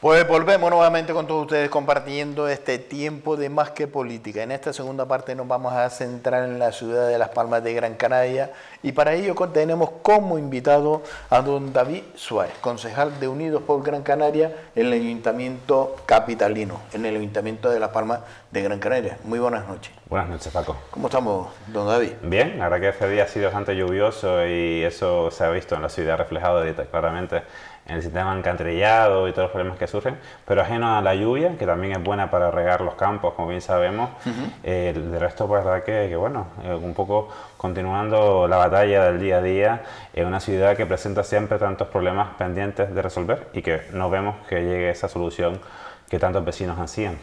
Pues volvemos nuevamente con todos ustedes compartiendo este tiempo de Más que Política. En esta segunda parte nos vamos a centrar en la ciudad de Las Palmas de Gran Canaria y para ello tenemos como invitado a don David Suárez, concejal de Unidos por Gran Canaria en el Ayuntamiento Capitalino, en el Ayuntamiento de Las Palmas de Gran Canaria. Muy buenas noches. Buenas noches, Paco. ¿Cómo estamos, don David? Bien, la verdad que este día ha sido bastante lluvioso y eso se ha visto en la ciudad reflejado claramente en el sistema alcantarillado y todos los problemas que surgen, pero ajeno a la lluvia, que también es buena para regar los campos, como bien sabemos, de resto, pues la verdad que bueno, un poco continuando la batalla del día a día en una ciudad que presenta siempre tantos problemas pendientes de resolver y que no vemos que llegue esa solución que tantos vecinos ansían.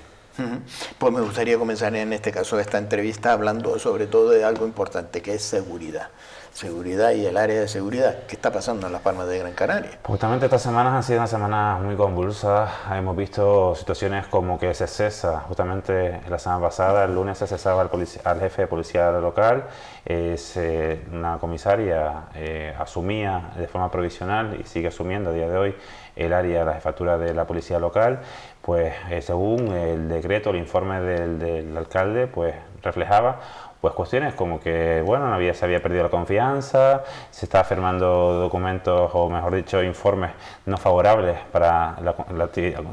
Pues me gustaría comenzar en este caso esta entrevista hablando sobre todo de algo importante que es seguridad. Seguridad y el área de seguridad. ¿Qué está pasando en Las Palmas de Gran Canaria? Justamente estas semanas han sido unas semanas muy convulsas. Hemos visto situaciones como que se cesa, justamente la semana pasada, el lunes se cesaba al jefe de policía local, una comisaria asumía de forma provisional y sigue asumiendo a día de hoy el área, la jefatura de la policía local, pues según el decreto, el informe del alcalde, pues reflejaba pues cuestiones como que, bueno, se había perdido la confianza, se estaba firmando documentos, o mejor dicho, informes no favorables para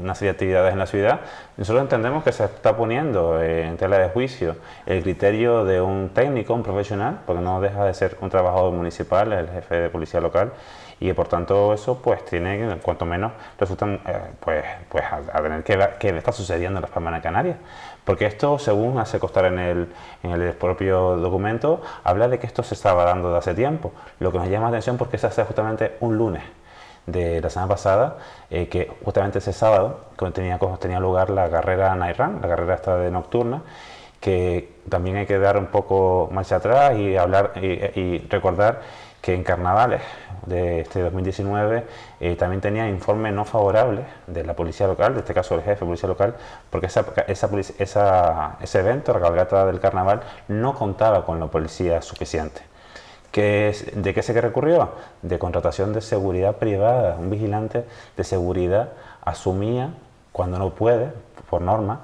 una serie de actividades en la ciudad. Nosotros entendemos que se está poniendo en tela de juicio el criterio de un técnico, un profesional, porque no deja de ser un trabajador municipal, el jefe de policía local, y por tanto eso pues tiene, cuanto menos, resultan a tener que ver qué está sucediendo en Las Palmas de Canarias. Porque esto, según hace constar en el propio documento, habla de que esto se estaba dando de hace tiempo. Lo que nos llama la atención porque se hace justamente un lunes de la semana pasada, que justamente ese sábado tenía lugar la carrera Night Run, la carrera esta de nocturna, que también hay que dar un poco marcha atrás y hablar y recordar que en carnavales de este 2019 también tenía informes no favorables de la policía local, de este caso el jefe de policía local, porque ese evento, la cabalgata del carnaval, no contaba con la policía suficiente. ¿De qué se recurrió? De contratación de seguridad privada. Un vigilante de seguridad asumía, cuando no puede, por norma,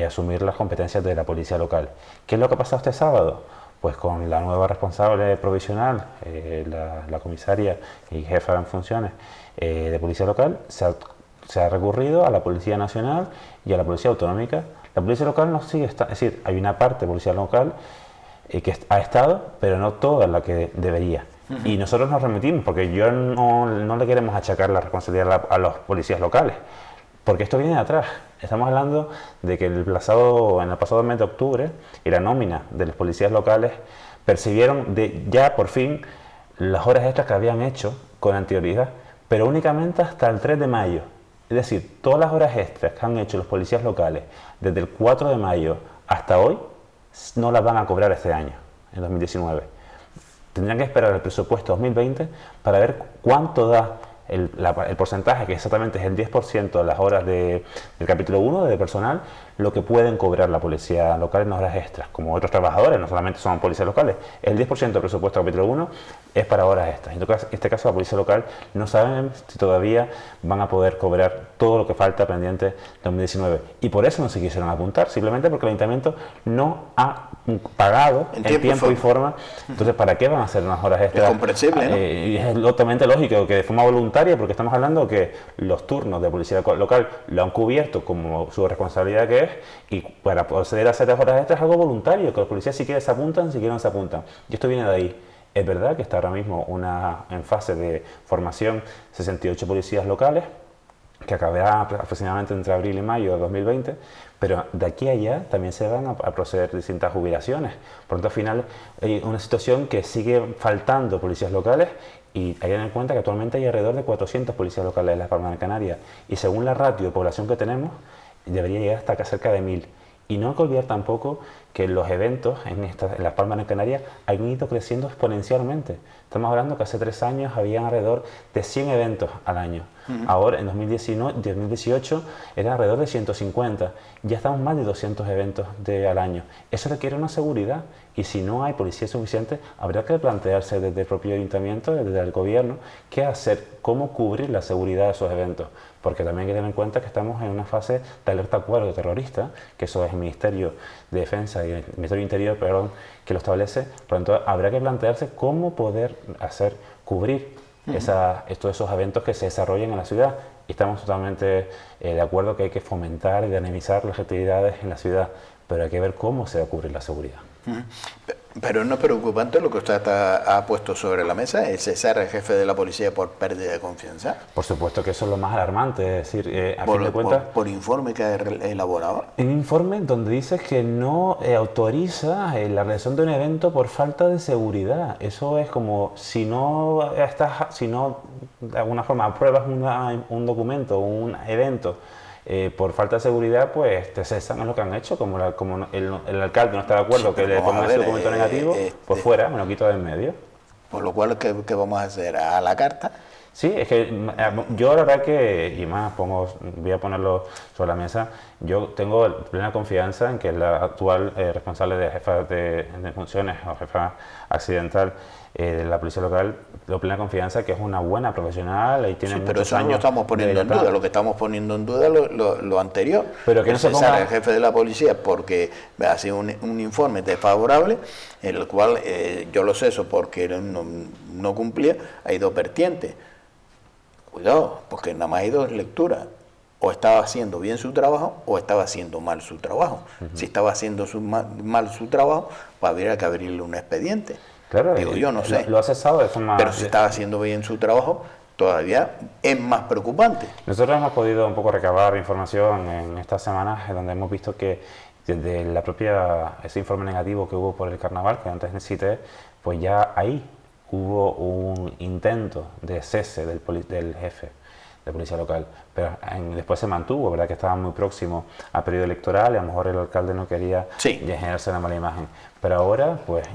asumir las competencias de la policía local. ¿Qué es lo que ha pasado este sábado? Pues con la nueva responsable provisional, la comisaria y jefa en funciones de policía local, se ha recurrido a la Policía Nacional y a la Policía Autonómica. La policía local no sigue, es decir, hay una parte de policía local que ha estado, pero no toda la que debería. Y nosotros nos remitimos, porque yo no le queremos achacar la responsabilidad a los policías locales, porque esto viene de atrás. Estamos hablando de que en el pasado mes de octubre y la nómina de los policías locales percibieron ya por fin las horas extras que habían hecho con anterioridad, pero únicamente hasta el 3 de mayo. Es decir, todas las horas extras que han hecho los policías locales desde el 4 de mayo hasta hoy no las van a cobrar este año, en 2019. Tendrán que esperar el presupuesto 2020 para ver cuánto da el porcentaje, que exactamente es el 10% de las horas del capítulo 1 de personal, lo que pueden cobrar la policía local en horas extras, como otros trabajadores, no solamente son policías locales. El 10% del presupuesto del capítulo 1 es para horas extras. En este caso, la policía local no saben si todavía van a poder cobrar todo lo que falta pendiente de 2019. Y por eso no se quisieron apuntar, simplemente porque el ayuntamiento no ha pagado en tiempo y forma. Entonces, ¿para qué van a hacer unas horas extras? Es comprensible, ¿no? Y es totalmente lógico que de forma voluntaria, porque estamos hablando que los turnos de policía local lo han cubierto como su responsabilidad que es, y para proceder a hacer las horas extras es algo voluntario, que los policías si quieren se apuntan, si quieren no se apuntan. Y esto viene de ahí. Es verdad que está ahora mismo en fase de formación 68 policías locales, que acabará aproximadamente entre abril y mayo de 2020, pero de aquí a allá también se van a proceder distintas jubilaciones. Por lo tanto, al final hay una situación que sigue faltando policías locales, y hay que tener en cuenta que actualmente hay alrededor de 400 policías locales en Las Palmas de Canarias, y según la ratio de población que tenemos, debería llegar hasta cerca de 1000. Y no hay que olvidar tampoco que los eventos en Las Palmas de Canarias han ido creciendo exponencialmente. Estamos hablando que hace 3 años habían alrededor de 100 eventos al año. Ahora, en 2018, eran alrededor de 150. Ya estamos más de 200 eventos al año. Eso requiere una seguridad. Y si no hay policía suficiente, habrá que plantearse desde el propio ayuntamiento, desde el gobierno, qué hacer, cómo cubrir la seguridad de esos eventos. Porque también hay que tener en cuenta que estamos en una fase de alerta cuadro terrorista, que eso es el Ministerio de Defensa y el Ministerio de Interior, perdón, que lo establece. Por lo tanto, habrá que plantearse cómo poder cubrir todos esos eventos que se desarrollen en la ciudad. Y estamos totalmente de acuerdo que hay que fomentar y dinamizar las actividades en la ciudad, pero hay que ver cómo se va a cubrir la seguridad. Pero no es preocupante lo que usted ha puesto sobre la mesa, el cesar al jefe de la policía por pérdida de confianza. Por supuesto que eso es lo más alarmante, es decir, a fin de cuentas... Por informe que ha elaborado. Un informe donde dice que no autoriza la realización de un evento por falta de seguridad. Eso es como si no de alguna forma apruebas un documento, un evento, por falta de seguridad, pues te cesan, es lo que han hecho. Como el alcalde no está de acuerdo que le ponga ese documento negativo, pues fuera, me lo quito de en medio. Por lo cual, ¿qué vamos a hacer? ¿A la carta? Sí, es que yo la verdad que, y más voy a ponerlo sobre la mesa, yo tengo plena confianza en que la actual responsable de jefa de funciones o jefa accidental de la policía local, tengo plena confianza que es una buena profesional y tiene pero muchos eso no años lo estamos poniendo en duda, lo que estamos poniendo en duda lo anterior. Pero que no se ponga... el jefe de la policía porque hace un informe desfavorable, en el cual yo lo ceso porque no cumplía. Hay dos vertientes. Cuidado, porque nada más hay dos lecturas. O estaba haciendo bien su trabajo o estaba haciendo mal su trabajo. Si estaba haciendo mal su trabajo, pues habría que abrirle un expediente. Claro, digo, yo no sé. Lo ha cesado de forma... Pero si estaba haciendo bien su trabajo, todavía es más preocupante. Nosotros hemos podido un poco recabar información en estas semanas, donde hemos visto que desde ese informe negativo que hubo por el carnaval, que antes necesité, pues ya ahí hubo un intento de cese del jefe de policía local, pero después se mantuvo, ¿verdad? Que estaba muy próximo al periodo electoral y a lo mejor el alcalde no quería generarse una mala imagen. Pero ahora, pues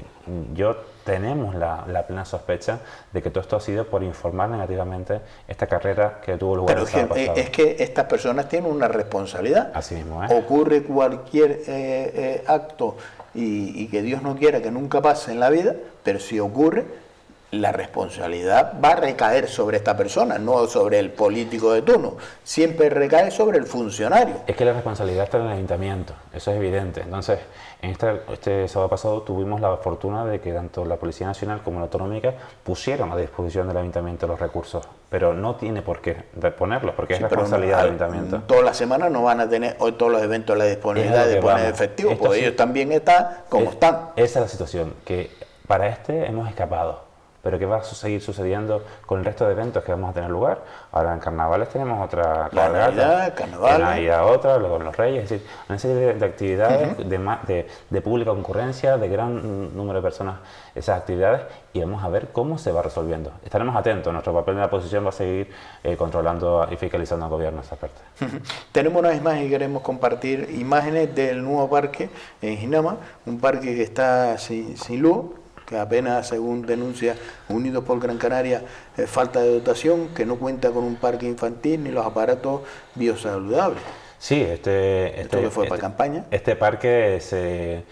tenemos la plena sospecha de que todo esto ha sido por informar negativamente esta carrera que tuvo lugar el sábado pasado. Es que estas personas tienen una responsabilidad. Así mismo, Ocurre cualquier acto y que Dios no quiera que nunca pase en la vida, pero si ocurre, la responsabilidad va a recaer sobre esta persona, no sobre el político de turno. Siempre recae sobre el funcionario. Es que la responsabilidad está en el ayuntamiento, eso es evidente. Entonces, en este sábado pasado tuvimos la fortuna de que tanto la Policía Nacional como la Autonómica pusieron a disposición del ayuntamiento los recursos, pero no tiene por qué ponerlos, porque es responsabilidad del ayuntamiento. Todas las semanas no van a tener hoy todos los eventos la disponibilidad de poner efectivo, porque ellos también están como están. Esa es la situación, que para hemos escapado. Pero ¿qué va a seguir sucediendo con el resto de eventos que vamos a tener lugar? Ahora en carnavales tenemos otra carnaval, en Navidad otra, luego en los Reyes, es decir, una serie de actividades de pública concurrencia, de gran número de personas, esas actividades, y vamos a ver cómo se va resolviendo. Estaremos atentos, nuestro papel en la oposición va a seguir controlando y fiscalizando al gobierno esa parte. Tenemos unas imágenes y queremos compartir imágenes del nuevo parque en Ginama, un parque que está sin luz, que apenas, según denuncia Unidos por Gran Canaria, falta de dotación, que no cuenta con un parque infantil ni los aparatos biosaludables. Sí, ¿Esto que fue para campaña? Este parque se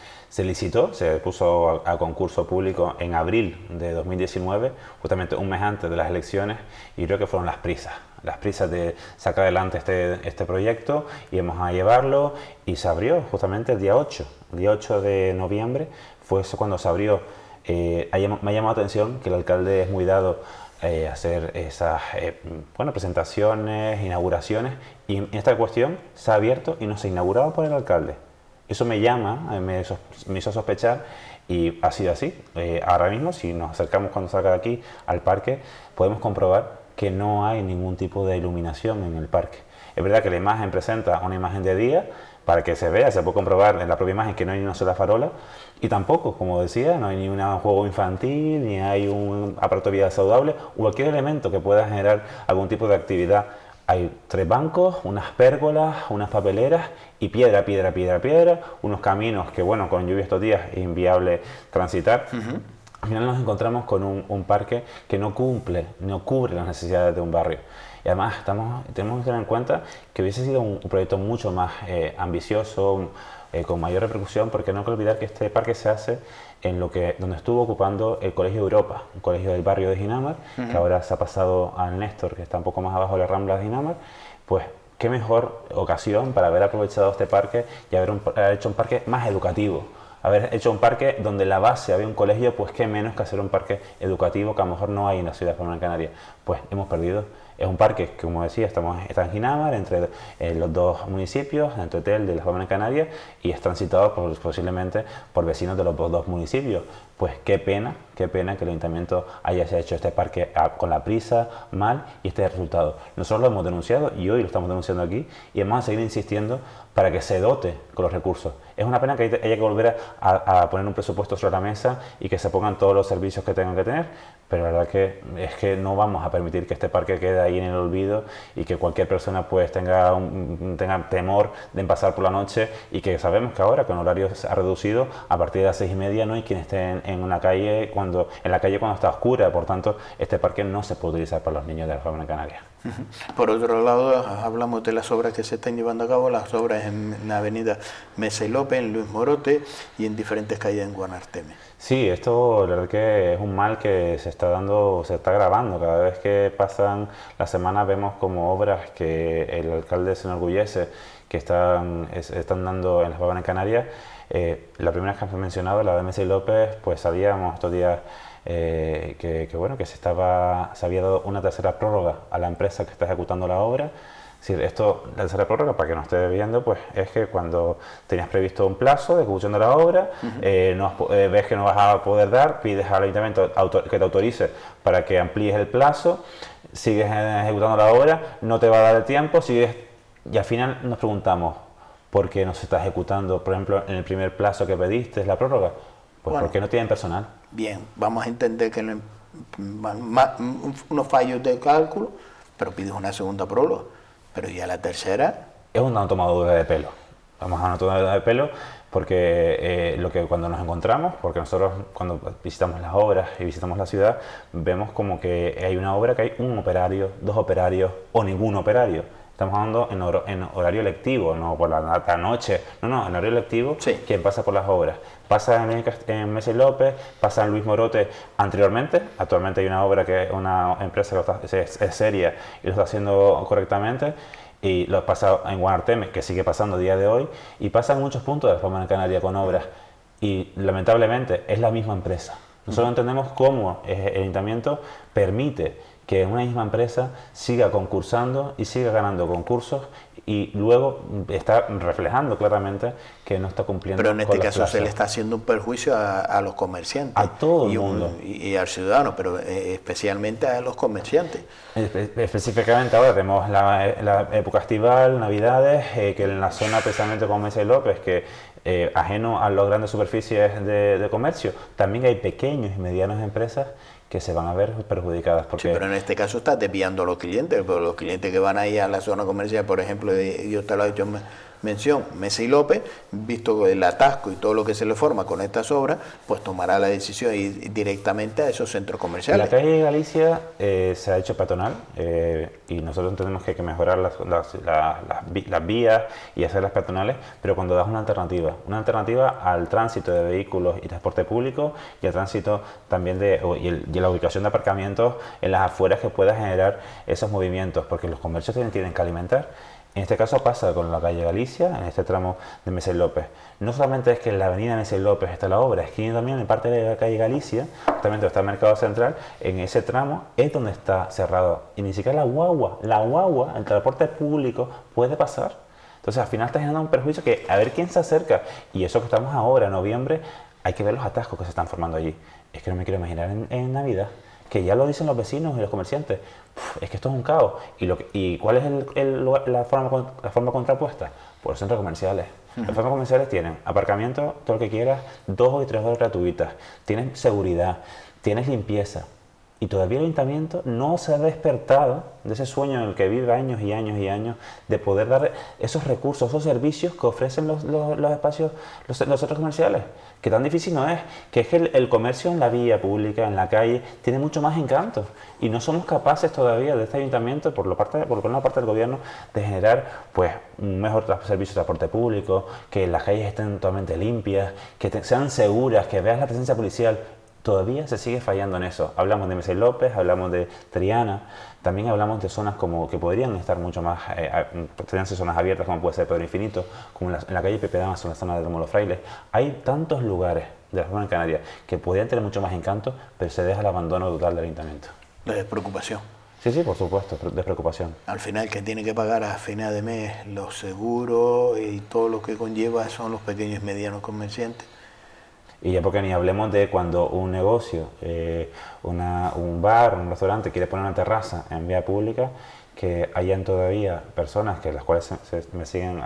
licitó, se puso a concurso público en abril de 2019, justamente un mes antes de las elecciones, y creo que fueron las prisas de sacar adelante este proyecto, y íbamos a llevarlo, y se abrió justamente el día 8 de noviembre, fue eso cuando se abrió. Me ha llamado la atención que el alcalde es muy dado a hacer esas presentaciones, inauguraciones, y esta cuestión se ha abierto y no se ha inaugurado por el alcalde. Eso me hizo sospechar, y ha sido así. Ahora mismo, si nos acercamos cuando salga de aquí al parque, podemos comprobar que no hay ningún tipo de iluminación en el parque. Es verdad que la imagen presenta una imagen de día, para que se vea, se puede comprobar en la propia imagen que no hay ni una sola farola, y tampoco, como decía, no hay ni un juego infantil, ni hay un aparato de vida saludable, o cualquier elemento que pueda generar algún tipo de actividad hay 3 bancos, unas pérgolas, unas papeleras y piedra, piedra, piedra, piedra, unos caminos que, bueno, con lluvia estos días es inviable transitar. Al final nos encontramos con un parque que no cubre las necesidades de un barrio. Y además tenemos que tener en cuenta que hubiese sido un proyecto mucho más ambicioso, con mayor repercusión, porque no hay que olvidar que este parque se hace en donde estuvo ocupando el Colegio Europa, un colegio del barrio de Ginamar, que ahora se ha pasado al Néstor, que está un poco más abajo de la Rambla de Ginamar. Pues qué mejor ocasión para haber aprovechado este parque y haber hecho un parque más educativo. Haber hecho un parque donde la base había un colegio, pues qué menos que hacer un parque educativo que a lo mejor no hay en la ciudad de Palma de Canarias. Pues hemos perdido. Es un parque que, como decía, está en Ginamar, entre los 2 municipios, entre Tel de las Palmas de Canarias, y es transitado posiblemente por vecinos de los 2 municipios. Pues qué pena que el Ayuntamiento haya hecho este parque con la prisa, mal, y este es el resultado. Nosotros lo hemos denunciado y hoy lo estamos denunciando aquí, y vamos a seguir insistiendo para que se dote con los recursos. Es una pena que haya que volver a poner un presupuesto sobre la mesa y que se pongan todos los servicios que tengan que tener, pero la verdad es que no vamos a permitir que este parque quede ahí en el olvido y que cualquier persona pues tenga temor de pasar por la noche, y que sabemos que ahora con horario se ha reducido, a partir de las 6:30 no hay quien esté en la calle cuando está oscura. Por tanto, este parque no se puede utilizar para los niños de la Palma de Canarias. Por otro lado, hablamos de las obras que se están llevando a cabo, las obras en la avenida Mesa y López, en Luis Morote y en diferentes calles en Guanarteme. Sí, esto la verdad que es un mal que se está agravando. Cada vez que pasan las semanas vemos como obras que el alcalde se enorgullece que están dando en las Palmas de Canarias. La primera que has mencionado, la de Mesa y López, pues sabíamos estos días que se había dado una tercera prórroga a la empresa que está ejecutando la obra. Es decir, la tercera prórroga, para que no esté viendo, pues es que cuando tenías previsto un plazo de ejecución de la obra, ves que no vas a poder dar, pides al ayuntamiento que te autorice para que amplíes el plazo, sigues ejecutando la obra, no te va a dar el tiempo, y al final nos preguntamos, ¿por qué no se está ejecutando, por ejemplo, en el primer plazo que pediste la prórroga? Pues bueno, porque no tienen personal. Bien, vamos a entender que unos fallos de cálculo, pero pides una segunda prórroga. Pero ya la tercera... Es una tomadura de pelo. Vamos a una tomadura de pelo porque cuando nos encontramos, porque nosotros cuando visitamos las obras y visitamos la ciudad, vemos como que hay una obra que hay un operario, 2 operarios o ningún operario. Estamos hablando en horario lectivo, no por la noche, en horario lectivo, sí. Quien pasa por las obras. Pasa en Mesa y López, pasa en Luis Morote anteriormente. Actualmente hay una obra una empresa que es seria y lo está haciendo correctamente. Y lo pasa en Guanarteme, que sigue pasando a día de hoy. Y pasa en muchos puntos de la Palma de Canarias con obras. Y lamentablemente es la misma empresa. Nosotros entendemos cómo el ayuntamiento permite que una misma empresa siga concursando y siga ganando concursos, y luego está reflejando claramente que no está cumpliendo. Pero en este caso se le está haciendo un perjuicio a los comerciantes. A todo el mundo. Y al ciudadano, pero especialmente a los comerciantes. Específicamente ahora tenemos la época estival, Navidades, que en la zona precisamente como Mesa y López, que ajeno a las grandes superficies de comercio, también hay pequeños y medianas empresas que se van a ver perjudicadas. Sí, pero en este caso estás desviando a los clientes, pero los clientes que van ahí a la zona comercial, por ejemplo, yo te lo he hecho mención, Mesa y López, visto el atasco y todo lo que se le forma con estas obras, pues tomará la decisión ir directamente a esos centros comerciales. La calle de Galicia se ha hecho peatonal, y nosotros entendemos que hay que mejorar las vías y hacerlas peatonales, pero cuando das una alternativa al tránsito de vehículos y transporte público, y al tránsito también y la ubicación de aparcamientos en las afueras que pueda generar esos movimientos, porque los comercios tienen que alimentar. En este caso pasa con la calle Galicia, en este tramo de Mesa y López. No solamente es que en la avenida Mesa y López está la obra, es que también en parte de la calle Galicia, justamente donde está el Mercado Central, en ese tramo es donde está cerrado. Y ni siquiera la guagua, el transporte público puede pasar. Entonces al final está generando un perjuicio que a ver quién se acerca. Y eso que estamos ahora, en noviembre, hay que ver los atascos que se están formando allí. Es que no me quiero imaginar en Navidad, que ya lo dicen los vecinos y los comerciantes. Es que esto es un caos. ¿Y cuál es la forma contrapuesta? Por los centros comerciales. Los centros comerciales tienen aparcamiento, todo lo que quieras, 2 y 3 horas gratuitas. Tienes seguridad, tienes limpieza. y todavía el ayuntamiento no se ha despertado de ese sueño en el que vive años y años y años de poder dar esos recursos, esos servicios que ofrecen los espacios, los centros comerciales, que tan difícil no es, que es que el comercio en la vía pública, en la calle, tiene mucho más encanto y no somos capaces todavía de este ayuntamiento, por una parte del gobierno, de generar pues un mejor servicio de transporte público, que las calles estén totalmente limpias, que sean seguras, que veas la presencia policial. Todavía se sigue fallando en eso. Hablamos de Mesey López, hablamos de Triana, también hablamos de zonas como que podrían estar mucho más, podrían ser zonas abiertas como puede ser Pedro Infinito, como en la calle Pepe Damas, en la zona de Lomo Los Frailes. Hay tantos lugares de la zona de Canarias que podrían tener mucho más encanto, pero se deja el abandono total del ayuntamiento. La despreocupación. Sí, sí, por supuesto, despreocupación. Al final, que tiene que pagar a final de mes los seguros y todo lo que conlleva son los pequeños y medianos comerciantes. Y ya porque ni hablemos de cuando un negocio, un bar, un restaurante quiere poner una terraza en vía pública, que hayan todavía personas que las cuales me siguen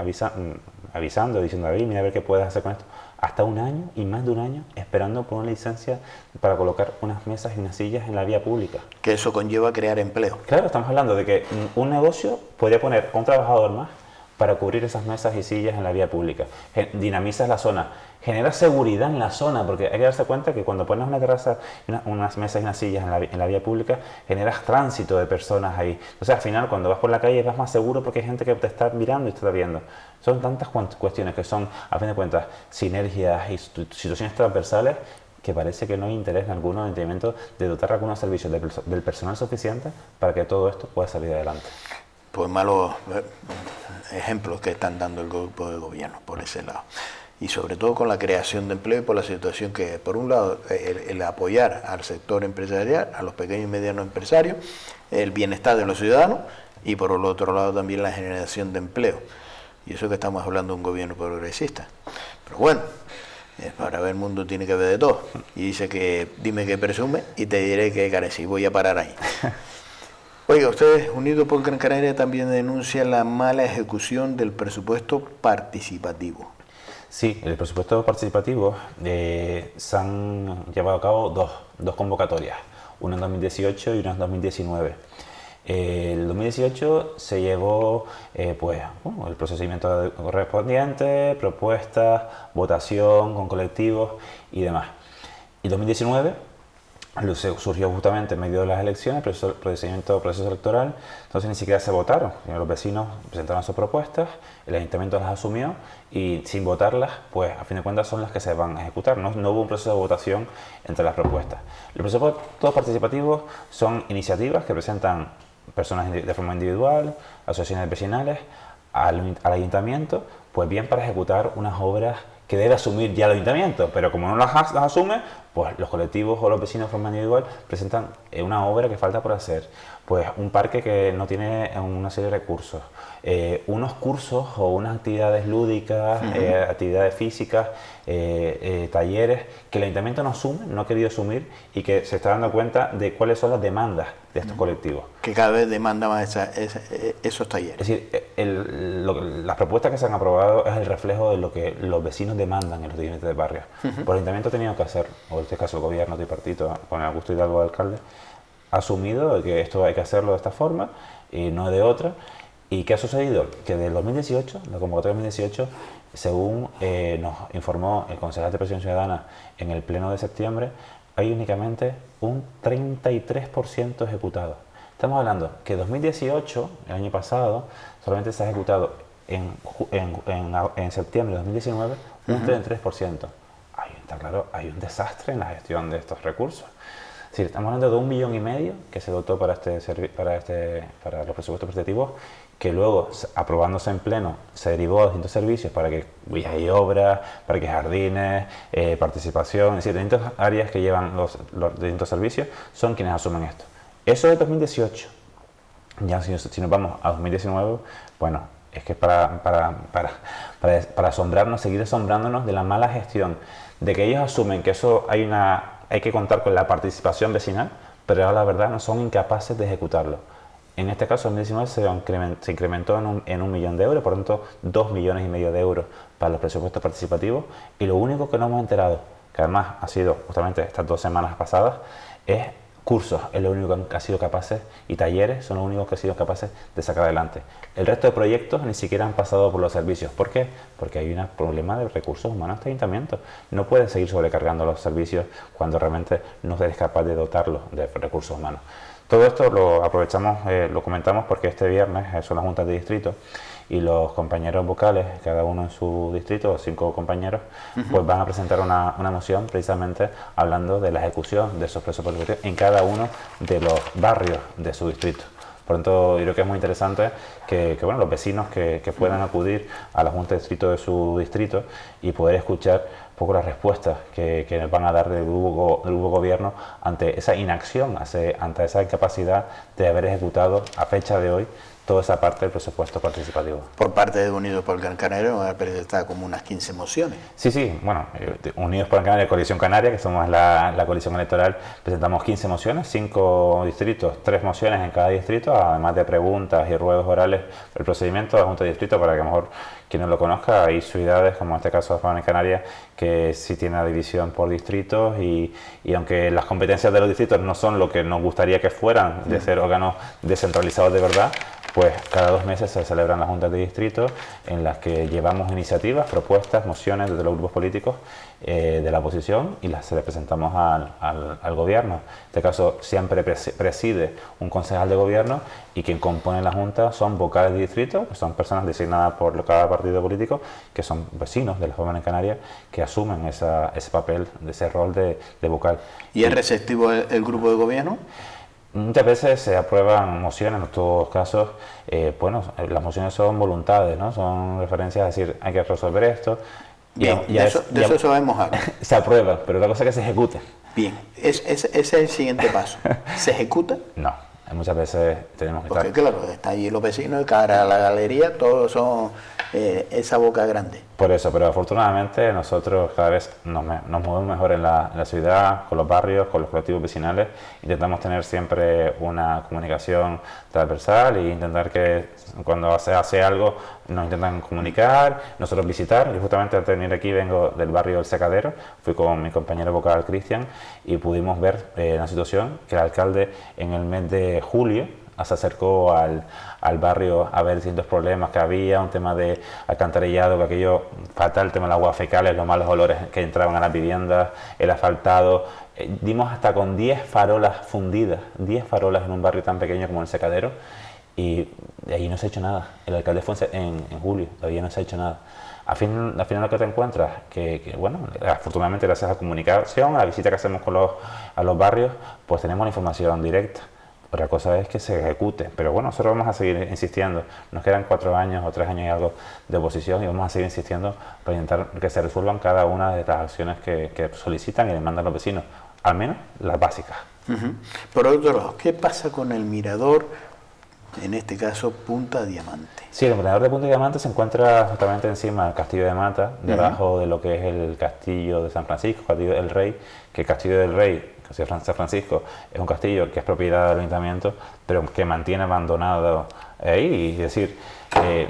avisando, diciendo, David, mira a ver qué puedes hacer con esto. Hasta un año y más de un año esperando por una licencia para colocar unas mesas y unas sillas en la vía pública. Que eso conlleva crear empleo. Claro, estamos hablando de que un negocio podría poner a un trabajador más para cubrir esas mesas y sillas en la vía pública. Dinamizas la zona, generas seguridad en la zona, porque hay que darse cuenta que cuando pones una terraza, unas mesas y unas sillas en la vía pública, generas tránsito de personas ahí. Entonces al final cuando vas por la calle vas más seguro porque hay gente que te está mirando y te está viendo. Son tantas cuestiones que son, a fin de cuentas, sinergias y situaciones transversales que parece que no hay interés en alguno en el de dotar algunos servicios del personal suficiente para que todo esto pueda salir adelante. Pues malos ejemplos que están dando el grupo de gobierno por ese lado. Y sobre todo con la creación de empleo y por la situación que, por un lado, el apoyar al sector empresarial, a los pequeños y medianos empresarios, el bienestar de los ciudadanos y por el otro lado también la generación de empleo. Y eso que estamos hablando de un gobierno progresista. Pero bueno, para ver el mundo tiene que ver de todo. Y dice que dime qué presume y te diré qué carece. Y voy a parar ahí. Oiga, ustedes, Unidos por Gran Canaria, también denuncian la mala ejecución del presupuesto participativo. Sí, el presupuesto participativo se han llevado a cabo dos convocatorias, una en 2018 y una en 2019. El 2018 se llevó el procedimiento correspondiente, propuestas, votación con colectivos y demás. Y 2019 surgió justamente en medio de las elecciones, proceso electoral, entonces ni siquiera se votaron. Los vecinos presentaron sus propuestas, el ayuntamiento las asumió y sin votarlas, pues a fin de cuentas son las que se van a ejecutar. No hubo un proceso de votación entre las propuestas. Los presupuestos participativos son iniciativas que presentan personas de forma individual, asociaciones vecinales, al ayuntamiento, pues bien para ejecutar unas obras que debe asumir ya el ayuntamiento, pero como no las asume, pues los colectivos o los vecinos de forma individual presentan una obra que falta por hacer, pues un parque que no tiene una serie de recursos, unos cursos o unas actividades lúdicas, actividades físicas, talleres que el ayuntamiento no asume, no ha querido asumir y que se está dando cuenta de cuáles son las demandas de estos colectivos. Que cada vez demanda más esos talleres. Es decir, las propuestas que se han aprobado es el reflejo de lo que los vecinos demandan en los diferentes de barrios. Pues el ayuntamiento ha tenido que hacer, o en este caso el gobierno tripartito, con Augusto Hidalgo de alcalde, ha asumido que esto hay que hacerlo de esta forma y no de otra. ¿Y qué ha sucedido? Que del 2018, la convocatoria del 2018, según nos informó el concejal de Presión Ciudadana en el pleno de septiembre, hay únicamente un 33% ejecutado. Estamos hablando que 2018, el año pasado, solamente se ha ejecutado en septiembre de 2019 un 33%. Está claro, hay un desastre en la gestión de estos recursos. Es decir, estamos hablando de 1,5 millones que se dotó para los presupuestos prestativos, que luego, aprobándose en pleno, se derivó a distintos servicios para que hay obras, para que jardines, participación, es decir, distintas áreas que llevan los distintos servicios son quienes asumen esto. Eso es 2018. Ya si nos vamos a 2019, bueno, es que para asombrarnos, seguir asombrándonos de la mala gestión, de que ellos asumen que eso hay que contar con la participación vecinal, pero ahora la verdad no son incapaces de ejecutarlo. En este caso, en 2019 se incrementó en 1 millón de euros, por lo tanto 2,5 millones de euros para los presupuestos participativos, y lo único que no hemos enterado, que además ha sido justamente estas 2 semanas pasadas, es cursos es lo único que han sido capaces, y talleres son los únicos que han sido capaces de sacar adelante. El resto de proyectos ni siquiera han pasado por los servicios. ¿Por qué? Porque hay un problema de recursos humanos en este ayuntamiento. No pueden seguir sobrecargando los servicios cuando realmente no se es capaz de dotarlos de recursos humanos. Todo esto lo aprovechamos, lo comentamos porque este viernes son las juntas de distrito y los compañeros vocales, cada uno en su distrito, 5 compañeros, pues van a presentar una moción precisamente hablando de la ejecución de esos presupuestos en cada uno de los barrios de su distrito. Por lo tanto, yo creo que es muy interesante que bueno, los vecinos que puedan acudir a la Junta de Distrito de su distrito y poder escuchar un poco las respuestas que nos van a dar del nuevo gobierno ante esa inacción, ante esa incapacidad de haber ejecutado a fecha de hoy toda esa parte del presupuesto participativo. Por parte de Unidos por Gran Canaria van a presentar como unas 15 mociones. Sí, bueno, Unidos por Gran Canaria y Coalición Canaria, que somos la coalición electoral, presentamos 15 mociones, 5 distritos, 3 mociones en cada distrito, además de preguntas y ruedos orales del procedimiento de la Junta de Distrito, para que a lo mejor quien no lo conozca, hay ciudades, como en este caso de Canarias, que sí tiene la división por distritos y aunque las competencias de los distritos no son lo que nos gustaría que fueran, de ser órganos descentralizados de verdad, pues cada 2 meses se celebran las juntas de distrito en las que llevamos iniciativas, propuestas, mociones desde los grupos políticos de la oposición y se les presentamos al gobierno. En este caso siempre preside un concejal de gobierno y quien compone la junta son vocales de distrito, que son personas designadas por cada partido político, que son vecinos de las Palmas de Canarias, que asumen ese papel, ese rol de vocal. ¿Y es receptivo el grupo de gobierno? Muchas veces se aprueban mociones, en todos casos, bueno, las mociones son voluntades, ¿no? Son referencias a decir, hay que resolver esto. Bien, de eso sabemos algo. Se aprueba, pero la cosa es que se ejecute. Bien, ese es el siguiente paso. ¿Se ejecuta? No, muchas veces tenemos que Porque claro, está allí los vecinos, de cara a la galería, todos son esa boca grande. Por eso, pero afortunadamente nosotros cada vez nos movemos mejor en la ciudad, con los barrios, con los colectivos vecinales. Intentamos tener siempre una comunicación transversal e intentar que cuando se hace algo nos intentan comunicar, nosotros visitar. Yo justamente antes de venir aquí vengo del barrio del Secadero, fui con mi compañero vocal Cristian y pudimos ver una situación que el alcalde en el mes de julio se acercó al barrio a ver distintos problemas que había, un tema de alcantarillado, que aquello fatal, el tema del agua fecales, los malos olores que entraban a las viviendas, el asfaltado. Dimos hasta con 10 farolas fundidas, 10 farolas en un barrio tan pequeño como el Secadero, y de ahí no se ha hecho nada. El alcalde fue en julio, todavía no se ha hecho nada. Al final lo que te encuentras, que bueno, afortunadamente gracias a la comunicación, a la visita que hacemos a los barrios, pues tenemos la información directa. Otra cosa es que se ejecute, pero bueno, nosotros vamos a seguir insistiendo. Nos quedan 4 años o 3 años y algo de oposición y vamos a seguir insistiendo para intentar que se resuelvan cada una de las acciones que solicitan y demandan los vecinos, al menos las básicas. Por otro lado, ¿qué pasa con el mirador, en este caso Punta Diamante? Sí, el mirador de Punta Diamante se encuentra justamente encima del Castillo de Mata, debajo de lo que es el Castillo de San Francisco, Castillo del Rey, que el Castillo del Rey, San Francisco, es un castillo que es propiedad del ayuntamiento, pero que mantiene abandonado ahí. Es decir,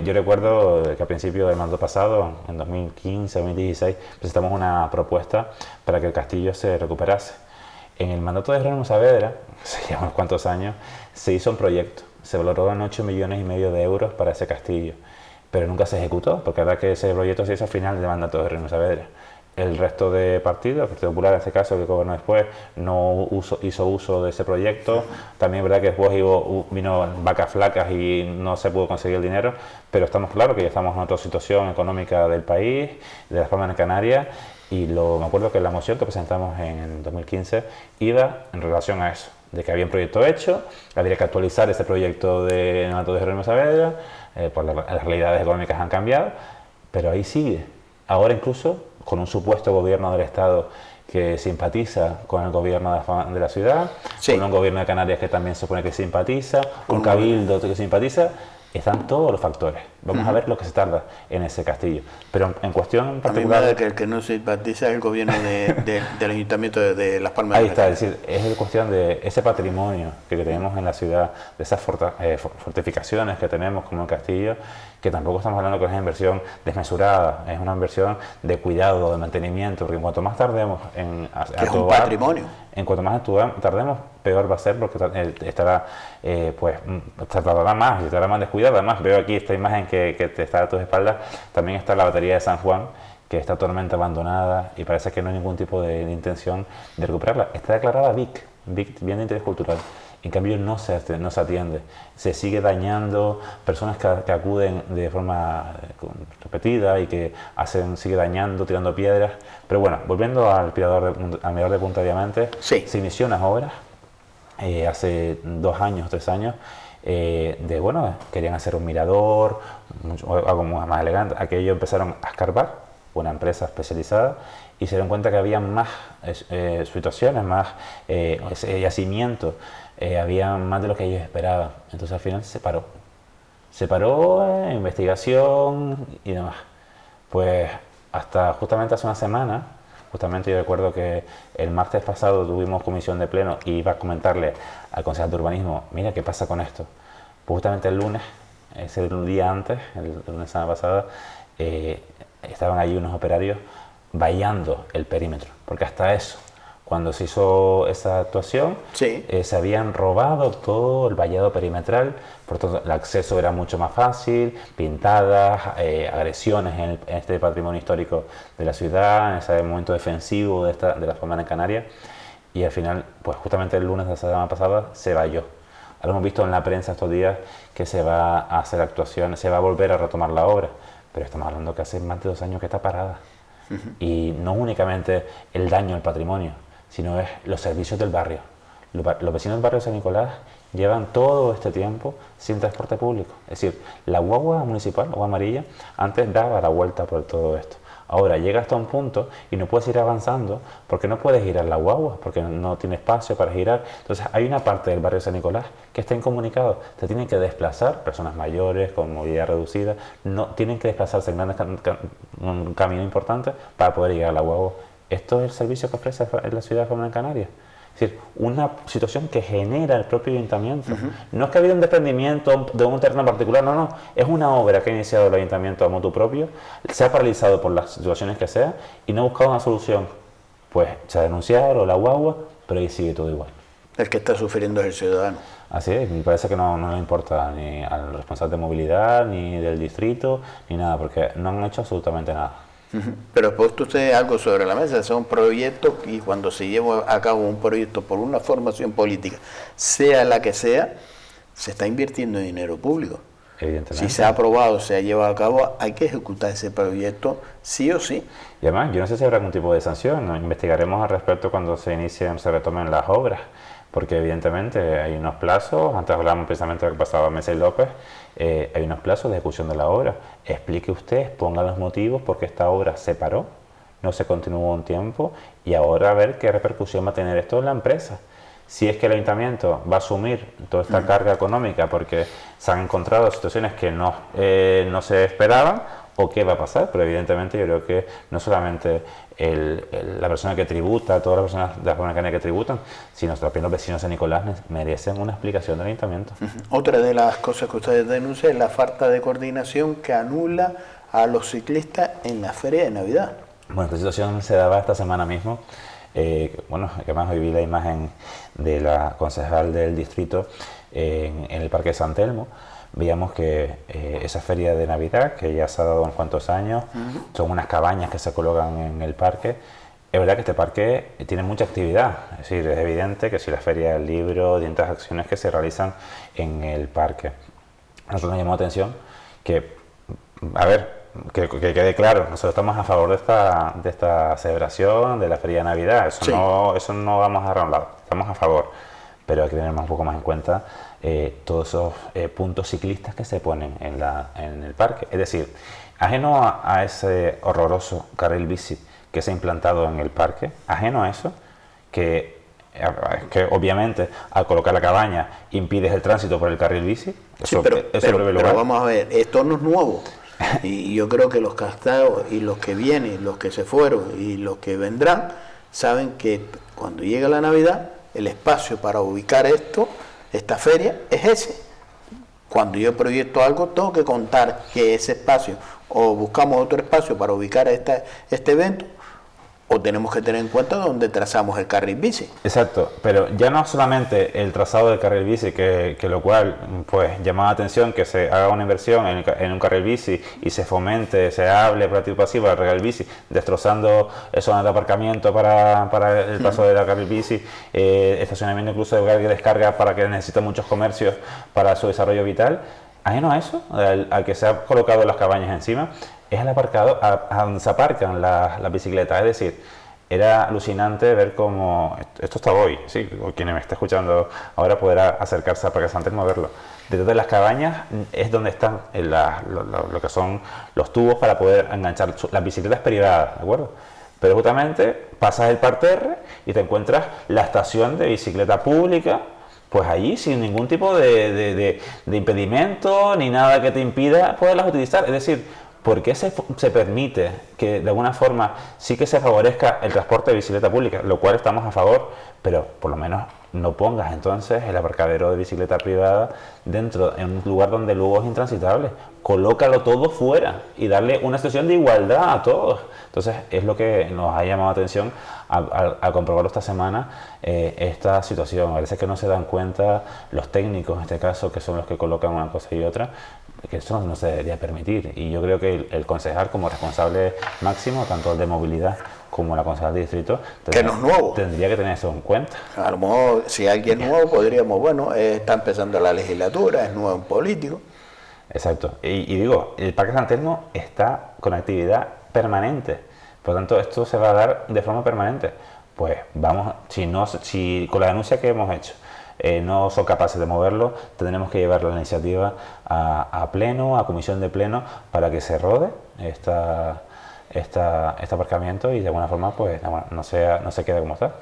yo recuerdo que a principio del mandato pasado, en 2015, 2016, presentamos una propuesta para que el castillo se recuperase. En el mandato de Jerónimo Saavedra, hace unos cuantos años, se hizo un proyecto, se valoró en 8,5 millones de euros para ese castillo, pero nunca se ejecutó, porque la verdad que ese proyecto se hizo al final del mandato de Jerónimo Saavedra. El resto de partidos, el Partido Popular en este caso, que gobernó después, no hizo uso de ese proyecto. También es verdad que después vino vacas flacas y no se pudo conseguir el dinero, pero estamos claros que ya estamos en otra situación económica del país, de las Palmas de Canarias, y me acuerdo que la moción que presentamos en 2015 iba en relación a eso, de que había un proyecto hecho, habría que actualizar ese proyecto de mandato de Jerónimo Saavedra, pues las realidades económicas han cambiado, pero ahí sigue. Ahora incluso con un supuesto gobierno del Estado que simpatiza con el gobierno de la ciudad, sí, con un gobierno de Canarias que también se supone que simpatiza, un cabildo que simpatiza, están todos los factores. Vamos a ver lo que se tarda en ese castillo. Pero en cuestión en particular... que el que no simpatiza es el gobierno del Ayuntamiento de Las Palmas. Ahí está, es decir, es cuestión de ese patrimonio que tenemos en la ciudad, de esas fortificaciones que tenemos como el castillo, que tampoco estamos hablando que es una inversión desmesurada, es una inversión de cuidado, de mantenimiento, porque en cuanto más tardemos en que es un patrimonio. En cuanto más tardemos, peor va a ser, porque estará, pues, tardará más y estará más descuidada. Además, veo aquí esta imagen que te está a tus espaldas, también está la batería de San Juan, que está totalmente abandonada y parece que no hay ningún tipo de intención de recuperarla. Está declarada BIC, bien de interés cultural. En cambio no se atiende, se sigue dañando, personas que acuden de forma repetida y que sigue dañando, tirando piedras. Pero bueno, volviendo al mirador de Punta Diamante, sí. Se inició unas obras hace 2 años, 3 años, querían hacer un mirador, algo más elegante. Aquello empezaron a escarbar, una empresa especializada, y se dieron cuenta que había más situaciones, más yacimientos, había más de lo que ellos esperaban. Entonces al final se paró investigación y demás. Pues hasta justamente hace una semana, justamente yo recuerdo que el martes pasado tuvimos comisión de pleno y iba a comentarle al concejal de urbanismo, mira qué pasa con esto. Pues justamente el lunes, ese día antes, el lunes semana pasada, estaban allí unos operarios vallando el perímetro, porque hasta eso, cuando se hizo esa actuación, sí. Se habían robado todo el vallado perimetral, por tanto el acceso era mucho más fácil, pintadas, agresiones en este patrimonio histórico de la ciudad, en ese momento defensivo de la zona en Canarias, y al final, pues justamente el lunes de la semana pasada se valló. Ahora hemos visto en la prensa estos días que se va a hacer actuaciones, se va a volver a retomar la obra, pero estamos hablando que hace más de 2 años que está parada. Y no únicamente el daño al patrimonio, sino es los servicios del barrio. Los vecinos del barrio de San Nicolás llevan todo este tiempo sin transporte público. Es decir, la guagua municipal, la guagua amarilla, antes daba la vuelta por todo esto. Ahora llega hasta un punto y no puedes ir avanzando porque no puedes girar la guagua, porque no tiene espacio para girar. Entonces hay una parte del barrio de San Nicolás que está incomunicado. Se tienen que desplazar, personas mayores con movilidad reducida, no tienen que desplazarse en un camino importante para poder llegar a la guagua. Esto es el servicio que ofrece la ciudad de Gran Canaria. Es decir, una situación que genera el propio ayuntamiento. No es que ha habido un desprendimiento de un terreno particular, no, es una obra que ha iniciado el ayuntamiento a motu propio, se ha paralizado por las situaciones que sea y no ha buscado una solución. Pues se ha denunciado la guagua, pero ahí sigue todo igual. El que está sufriendo es el ciudadano. Así es, me parece que no le importa ni al responsable de movilidad, ni del distrito, ni nada, porque no han hecho absolutamente nada. Pero ha puesto usted algo sobre la mesa, son proyectos y cuando se lleva a cabo un proyecto por una formación política, sea la que sea, se está invirtiendo dinero público. Evidentemente. Si se ha aprobado, se ha llevado a cabo, hay que ejecutar ese proyecto sí o sí. Y además, yo no sé si habrá algún tipo de sanción, ¿no? Investigaremos al respecto cuando se retomen las obras, porque evidentemente hay unos plazos, antes hablamos precisamente de lo que pasaba Mesa y López, hay unos plazos de ejecución de la obra. Explique usted, ponga los motivos porque esta obra se paró, no se continuó un tiempo y ahora a ver qué repercusión va a tener esto en la empresa. Si es que el ayuntamiento va a asumir toda esta carga económica porque se han encontrado situaciones que no se esperaban, o qué va a pasar, pero evidentemente yo creo que no solamente la persona que tributa, todas las personas de la Comunidad Canaria que tributan, sino también los vecinos de San Nicolás merecen una explicación del ayuntamiento. Otra de las cosas que ustedes denuncian es la falta de coordinación que anula a los ciclistas en la feria de Navidad. Bueno, esta situación se daba esta semana mismo. Que además hoy vi la imagen de la concejal del distrito en el Parque de San Telmo. Veíamos que esa feria de Navidad, que ya se ha dado unos cuantos años, son unas cabañas que se colocan en el parque. Es verdad que este parque tiene mucha actividad, es decir, es evidente que si la feria del libro, distintas acciones que se realizan en el parque. A nosotros nos llamó la atención que, que quede claro, nosotros estamos a favor de esta celebración de la feria de Navidad, eso no vamos a dar a un lado, estamos a favor, pero hay que tener un poco más en cuenta todos esos puntos ciclistas que se ponen en el parque. Es decir, ajeno a ese horroroso carril bici que se ha implantado en el parque, ajeno a eso, que obviamente al colocar la cabaña impides el tránsito por el carril bici, pero vamos a ver, esto no es nuevo. Y yo creo que los castados y los que vienen, los que se fueron y los que vendrán, saben que cuando llega la Navidad, el espacio para ubicar esta feria es ese. Cuando yo proyecto algo, tengo que contar que ese espacio, o buscamos otro espacio para ubicar este evento, o tenemos que tener en cuenta dónde trazamos el carril bici. Exacto, pero ya no solamente el trazado del carril bici, que lo cual pues llama la atención que se haga una inversión en un carril bici y se fomente, se hable por activo pasivo al carril bici, destrozando zonas de aparcamiento para el paso de la carril bici, estacionamiento incluso de carga y descarga para que necesita muchos comercios para su desarrollo vital. Ajeno a eso, al que se ha colocado las cabañas encima, es el aparcado a donde se aparcan las bicicletas. Es decir, era alucinante ver cómo, esto está hoy, sí, quien me está escuchando ahora podrá acercarse a Parque San Telmo a verlo. Detrás de las cabañas es donde están lo que son los tubos para poder enganchar las bicicletas privadas, ¿de acuerdo? Pero justamente pasas el parterre y te encuentras la estación de bicicleta pública, pues allí sin ningún tipo de impedimento ni nada que te impida poderlas utilizar. Es decir, ¿por qué se permite que de alguna forma sí que se favorezca el transporte de bicicleta pública? Lo cual estamos a favor, pero por lo menos no pongas entonces el aparcadero de bicicleta privada dentro, en un lugar donde luego es intransitable. Colócalo todo fuera y darle una situación de igualdad a todos. Entonces es lo que nos ha llamado la atención al comprobarlo esta semana, esta situación. A veces que no se dan cuenta los técnicos, en este caso, que son los que colocan una cosa y otra, que eso no se debería permitir. Y yo creo que el concejal, como responsable máximo, tanto el de movilidad como la concejal de distrito, tendría que tener eso en cuenta. A lo mejor, si alguien nuevo, podríamos, bueno, está empezando la legislatura, es nuevo en político. Exacto. Y digo, el Parque San Telmo está con actividad permanente. Por lo tanto, esto se va a dar de forma permanente. Pues vamos, si con la denuncia que hemos hecho no son capaces de moverlo, tendremos que llevar la iniciativa a pleno, a comisión de pleno, para que se rode este aparcamiento y de alguna forma pues no se quede como está.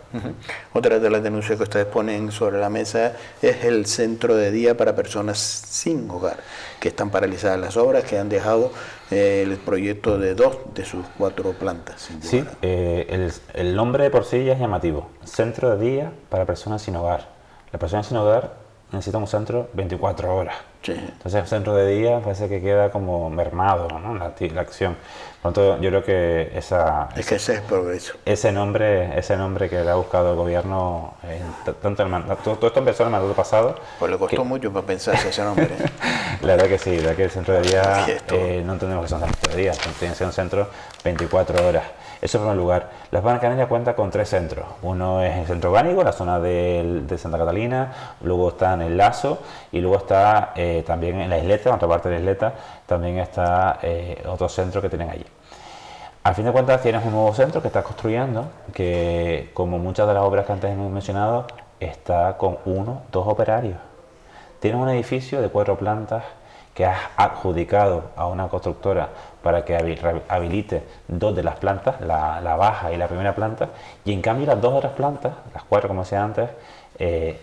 Otra de las denuncias que ustedes ponen sobre la mesa es el centro de día para personas sin hogar, que están paralizadas las obras, que han dejado el proyecto de 2 de sus 4 plantas. Sí, el nombre de por sí ya es llamativo, centro de día para personas sin hogar. Las personas sin hogar necesitan un centro 24 horas. Sí. Entonces el centro de día parece que queda como mermado, ¿no? la acción. Por lo tanto, yo creo que ese es el progreso. Ese nombre que le ha buscado el gobierno, todo esto empezó en el mandato pasado. Pues le costó mucho para pensarse ese nombre. La verdad que sí, la verdad que el centro de día no entendemos que son centros de día, tiene que ser un centro 24 horas. Eso en primer lugar. Las Palmas de Gran Canaria cuenta con 3 centros. Uno es el centro orgánico, la zona de Santa Catalina, luego está en el Lazo y luego está también en la isleta, en otra parte de la isleta, también está otro centro que tienen allí. Al fin de cuentas tienes un nuevo centro que estás construyendo, que como muchas de las obras que antes hemos mencionado, está con 1, 2 operarios. Tienes un edificio de 4 plantas que has adjudicado a una constructora para que habilite 2 de las plantas, la baja y la primera planta, y en cambio las 2 otras plantas, las 4 como decía antes,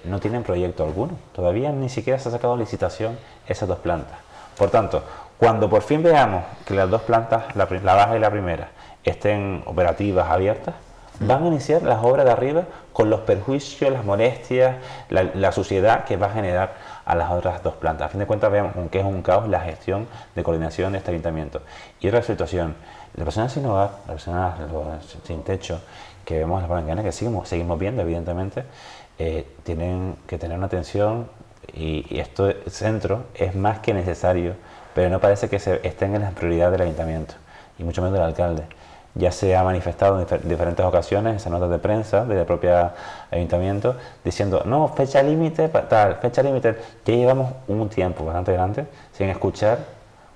no tienen proyecto alguno. Todavía ni siquiera se ha sacado licitación esas 2 plantas. Por tanto, cuando por fin veamos que las 2 plantas, la baja y la primera, estén operativas, abiertas, van a iniciar las obras de arriba con los perjuicios, las molestias, la suciedad que va a generar a las otras 2 plantas. A fin de cuentas vemos que es un caos la gestión de coordinación de este ayuntamiento. Y otra situación, las personas sin hogar, las personas sin techo, que vemos en las Palmas que seguimos viendo evidentemente, tienen que tener una atención y este centro es más que necesario, pero no parece que estén en las prioridades del ayuntamiento y mucho menos del alcalde. Ya se ha manifestado en diferentes ocasiones, en notas de prensa del propio ayuntamiento, diciendo, no, fecha límite, fecha límite. Ya llevamos un tiempo bastante grande sin escuchar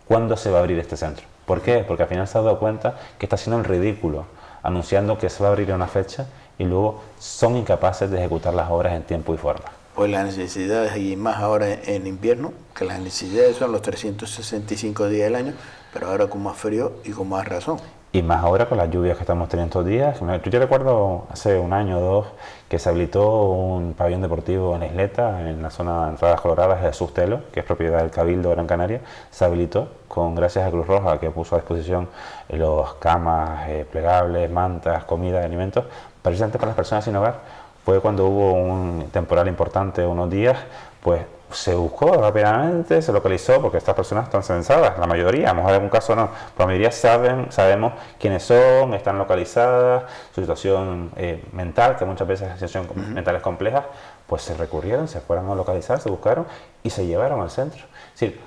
cuándo se va a abrir este centro. ¿Por qué? Porque al final se ha dado cuenta que está haciendo el ridículo, anunciando que se va a abrir una fecha y luego son incapaces de ejecutar las obras en tiempo y forma. Pues las necesidades, y más ahora en invierno, que las necesidades son los 365 días del año, pero ahora con más frío y con más razón. Y más ahora con las lluvias que estamos teniendo estos días. Yo recuerdo hace un año o 2 que se habilitó un pabellón deportivo en la isleta, en la zona de Entradas Coloradas de Jesús Telo, que es propiedad del Cabildo de Gran Canaria. Se habilitó gracias a Cruz Roja, que puso a disposición los camas plegables, mantas, comida, alimentos, precisamente para las personas sin hogar. Fue cuando hubo un temporal importante unos días, pues se buscó rápidamente, se localizó, porque estas personas están censadas, la mayoría, a lo mejor en algún caso no, pero la mayoría sabemos quiénes son, están localizadas, su situación mental, que muchas veces la situación mental es compleja, pues se recurrieron, se fueron a localizar, se buscaron y se llevaron al centro. Es decir,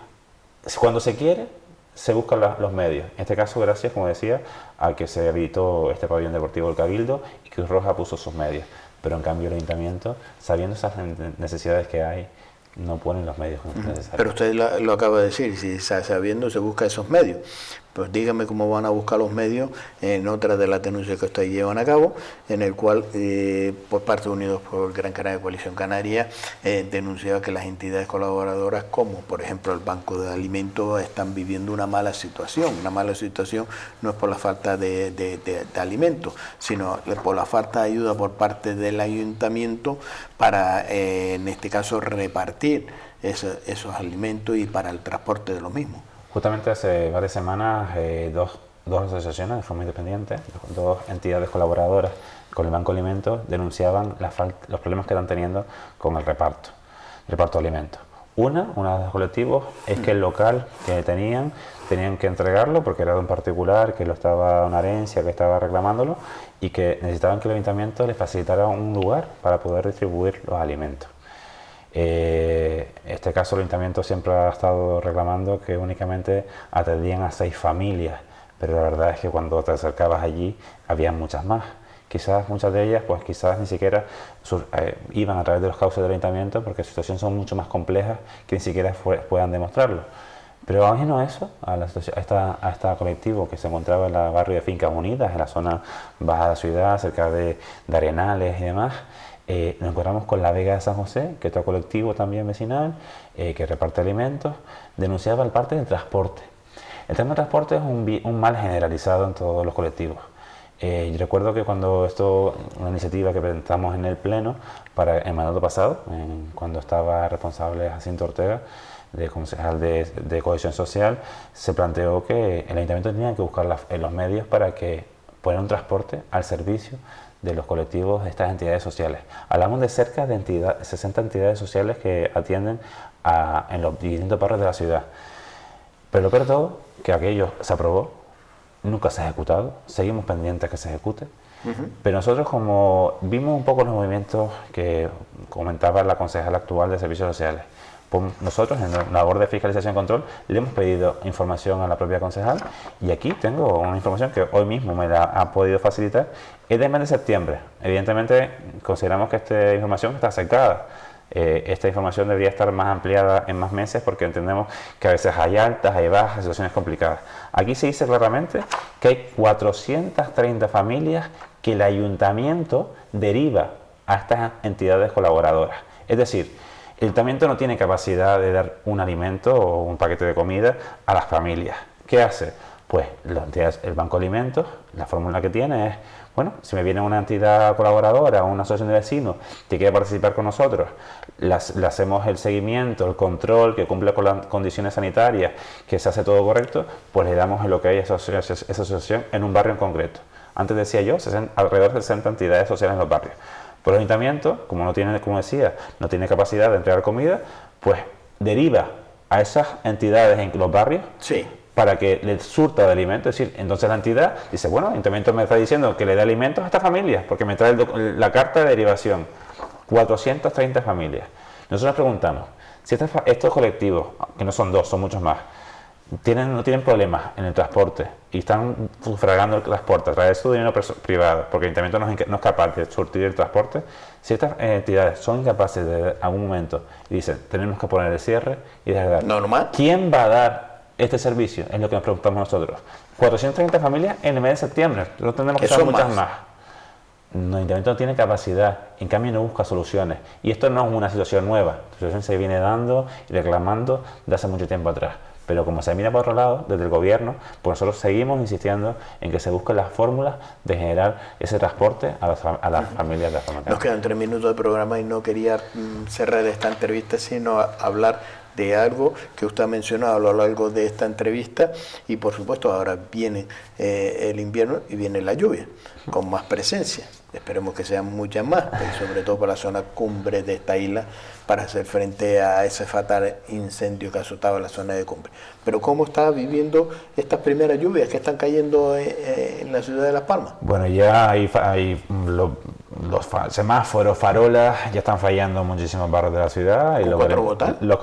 cuando se quiere, se buscan los medios. En este caso, gracias, como decía, a que se habilitó este pabellón deportivo del Cabildo y Cruz Roja puso sus medios. Pero en cambio el ayuntamiento, sabiendo esas necesidades que hay, no ponen los medios necesarios. Pero usted lo acaba de decir, si sabiendo se busca esos medios. Pues dígame cómo van a buscar los medios en otra de las denuncias que ustedes llevan a cabo, en el cual, por parte de Unidos por Gran Canaria, Coalición Canaria, denunciaba que las entidades colaboradoras, como por ejemplo el Banco de Alimentos, están viviendo una mala situación. Una mala situación no es por la falta de alimentos, sino por la falta de ayuda por parte del ayuntamiento para, en este caso, repartir esos alimentos y para el transporte de los mismos. Justamente hace varias semanas, dos asociaciones de forma independiente, dos entidades colaboradoras con el Banco de Alimentos, denunciaban los problemas que están teniendo con el reparto de alimentos. Uno de los colectivos es que el local que tenían que entregarlo porque era de un particular que lo estaba una herencia, que estaba reclamándolo y que necesitaban que el ayuntamiento les facilitara un lugar para poder distribuir los alimentos. En este caso el ayuntamiento siempre ha estado reclamando que únicamente atendían a 6 familias, pero la verdad es que cuando te acercabas allí había muchas más. Quizás muchas de ellas pues quizás ni siquiera iban a través de los cauces del ayuntamiento porque sus situaciones son mucho más complejas que ni siquiera puedan demostrarlo. Pero imagino eso, a este colectivo que se encontraba en el barrio de Fincas Unidas, en la zona baja de la ciudad, cerca de Arenales y demás. Nos encontramos con la Vega de San José, que es otro colectivo también vecinal, que reparte alimentos, denunciaba el parte del transporte. El tema del transporte es un mal generalizado en todos los colectivos. Yo recuerdo que cuando una iniciativa que presentamos en el Pleno para el mandato pasado, cuando estaba responsable Jacinto Ortega, de concejal de Cohesión Social, se planteó que el ayuntamiento tenía que buscar los medios para que poner un transporte al servicio de los colectivos de estas entidades sociales. Hablamos de cerca de 60 entidades sociales que atienden en los distintos barrios de la ciudad. Pero lo peor de todo, que aquello se aprobó, nunca se ha ejecutado, seguimos pendientes que se ejecute. Pero nosotros, como vimos un poco los movimientos que comentaba la concejala actual de Servicios Sociales, nosotros en la labor de fiscalización y control le hemos pedido información a la propia concejal y aquí tengo una información que hoy mismo me la ha podido facilitar, es del mes de septiembre. Evidentemente consideramos que esta información está secada. Esta información debería estar más ampliada en más meses porque entendemos que a veces hay altas, hay bajas, situaciones complicadas. Aquí se dice claramente que hay 430 familias que el ayuntamiento deriva a estas entidades colaboradoras. Es decir, el ayuntamiento no tiene capacidad de dar un alimento o un paquete de comida a las familias. ¿Qué hace? Pues el Banco de Alimentos, la fórmula que tiene es, bueno, si me viene una entidad colaboradora o una asociación de vecinos que quiere participar con nosotros, le hacemos el seguimiento, el control, que cumpla con las condiciones sanitarias, que se hace todo correcto, pues le damos lo que hay a esa asociación en un barrio en concreto. Antes decía yo, alrededor de 60 entidades sociales en los barrios. Pero el ayuntamiento, como no tiene, como decía, no tiene capacidad de entregar comida, pues deriva a esas entidades en los barrios para que les surta de alimentos. Es decir, entonces la entidad dice, bueno, el ayuntamiento me está diciendo que le dé alimentos a estas familias, porque me trae la carta de derivación. 430 familias. Nosotros nos preguntamos, si estos colectivos, que no son dos, son muchos más, no tienen problemas en el transporte y están sufragando el transporte a través de su dinero privado, porque el ayuntamiento no es capaz de surtir el transporte, si estas entidades son incapaces de en algún momento y dicen, tenemos que poner el cierre y de verdad, ¿quién va a dar este servicio? Es lo que nos preguntamos nosotros. 430 familias en el mes de septiembre, no tenemos que hacer muchas más. El ayuntamiento no tiene capacidad, en cambio no busca soluciones. Y esto no es una situación nueva, la situación se viene dando y reclamando de hace mucho tiempo atrás. Pero como se mira por otro lado, desde el gobierno, pues nosotros seguimos insistiendo en que se busquen las fórmulas de generar ese transporte a las familias de la forma. Nos quedan 3 minutos de programa y no quería cerrar esta entrevista, sino hablar de algo que usted ha mencionado a lo largo de esta entrevista y por supuesto ahora viene el invierno y viene la lluvia con más presencia. esperemos que sean muchas más, y sobre todo para la zona cumbre de esta isla, para hacer frente a ese fatal incendio que azotaba la zona de cumbre. Pero ¿cómo está viviendo estas primeras lluvias que están cayendo en la ciudad de Las Palmas? Bueno, ya hay los semáforos, farolas, ya están fallando en muchísimos barrios de la ciudad. Y lo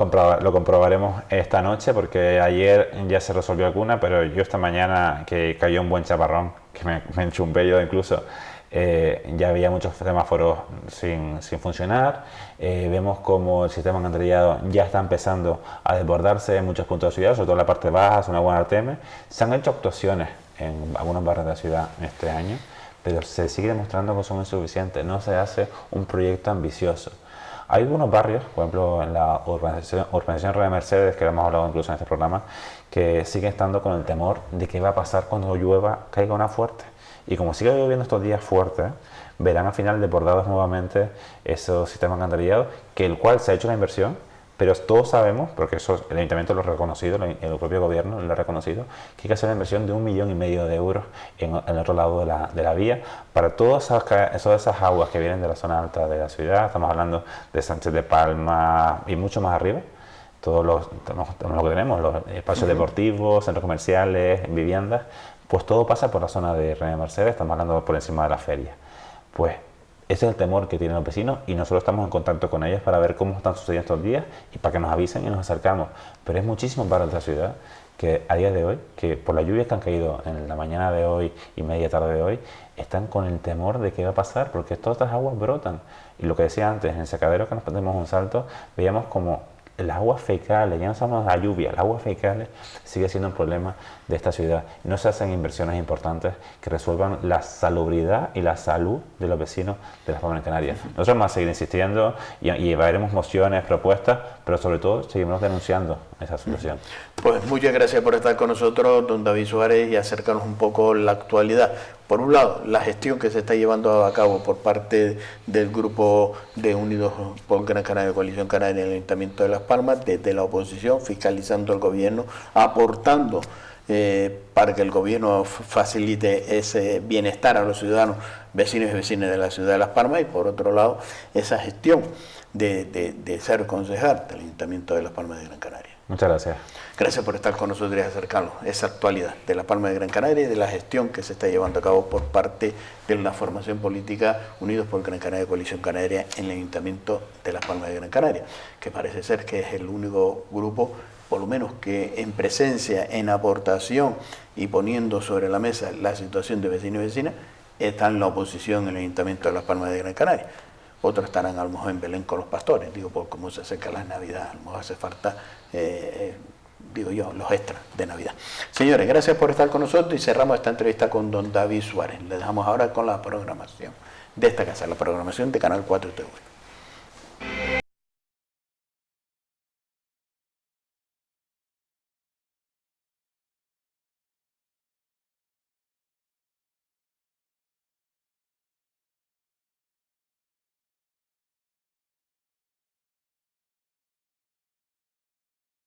comprobaremos esta noche, porque ayer ya se resolvió alguna, pero yo esta mañana, que cayó un buen chaparrón, que me enchumbé yo incluso, ya había muchos semáforos sin funcionar. Vemos como el sistema alcantarillado ya está empezando a desbordarse en muchos puntos de la ciudad, sobre todo en la parte baja, zona buena Artemis. Se han hecho actuaciones en algunos barrios de la ciudad este año, pero se sigue demostrando que son insuficientes, no se hace un proyecto ambicioso. Hay algunos barrios, por ejemplo en la urbanización Reina Mercedes, que hemos hablado incluso en este programa, que siguen estando con el temor de qué va a pasar cuando llueva, caiga una fuerte. Y como sigue lloviendo estos días fuertes, verán al final desbordados nuevamente esos sistemas alcantarillados, que el cual se ha hecho la inversión, pero todos sabemos, porque eso el ayuntamiento lo ha reconocido, el propio gobierno lo ha reconocido, que hay que hacer una inversión de 1,5 millones de euros en el otro lado de la vía, para todas esas aguas que vienen de la zona alta de la ciudad. Estamos hablando de Sánchez de Palma y mucho más arriba. Todos lo que tenemos, los espacios deportivos, centros comerciales, viviendas, pues todo pasa por la zona de Reina Mercedes. Estamos hablando por encima de la feria. Pues ese es el temor que tienen los vecinos, y nosotros estamos en contacto con ellos para ver cómo están sucediendo estos días y para que nos avisen y nos acercamos. Pero es muchísimo para la ciudad que a día de hoy, que por las lluvias que han caído en la mañana de hoy y media tarde de hoy, están con el temor de qué va a pasar, porque todas estas aguas brotan. Y lo que decía antes, en el secadero que nos perdimos un salto, veíamos como las aguas fecales, ya no estamos de la lluvia, las aguas fecales sigue siendo un problema de esta ciudad. No se hacen inversiones importantes que resuelvan la salubridad y la salud de los vecinos de Las Palmas de Gran Canaria. Nosotros vamos a seguir insistiendo y llevaremos mociones, propuestas, pero sobre todo seguiremos denunciando esa situación. Pues muchas gracias por estar con nosotros, don David Suárez, y acercarnos un poco la actualidad. Por un lado, la gestión que se está llevando a cabo por parte del grupo de Unidos por Gran Canaria, Coalición Canaria, en el Ayuntamiento de Las Palmas, desde la oposición, fiscalizando al gobierno, aportando para que el gobierno facilite ese bienestar a los ciudadanos, vecinos y vecinas de la ciudad de Las Palmas, y por otro lado, esa gestión de ser concejal del Ayuntamiento de Las Palmas de Gran Canaria. Muchas gracias. Gracias por estar con nosotros y acercarnos a esa actualidad de La Palma de Gran Canaria y de la gestión que se está llevando a cabo por parte de la formación política Unidos por Gran Canaria, Coalición Canaria, en el Ayuntamiento de Las Palmas de Gran Canaria, que parece ser que es el único grupo, por lo menos que en presencia, en aportación y poniendo sobre la mesa la situación de vecinos y vecinas, está en la oposición en el Ayuntamiento de Las Palmas de Gran Canaria. Otros estarán a lo mejor en Belén con los pastores, digo, por cómo se acerca la Navidad, a lo mejor hace falta, digo yo, los extras de Navidad. Señores, gracias por estar con nosotros y cerramos esta entrevista con don David Suárez. Le dejamos ahora con la programación de esta casa, la programación de Canal 4 TV.